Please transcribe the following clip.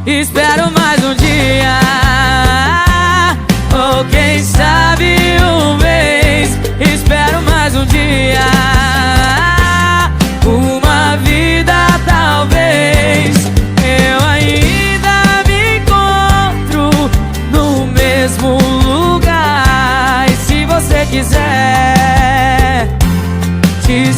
espero mais um dia, ou quem sabe um mês. Espero mais um dia, uma vida talvez. Eu ainda me encontro no mesmo lugar. E se você quiser, te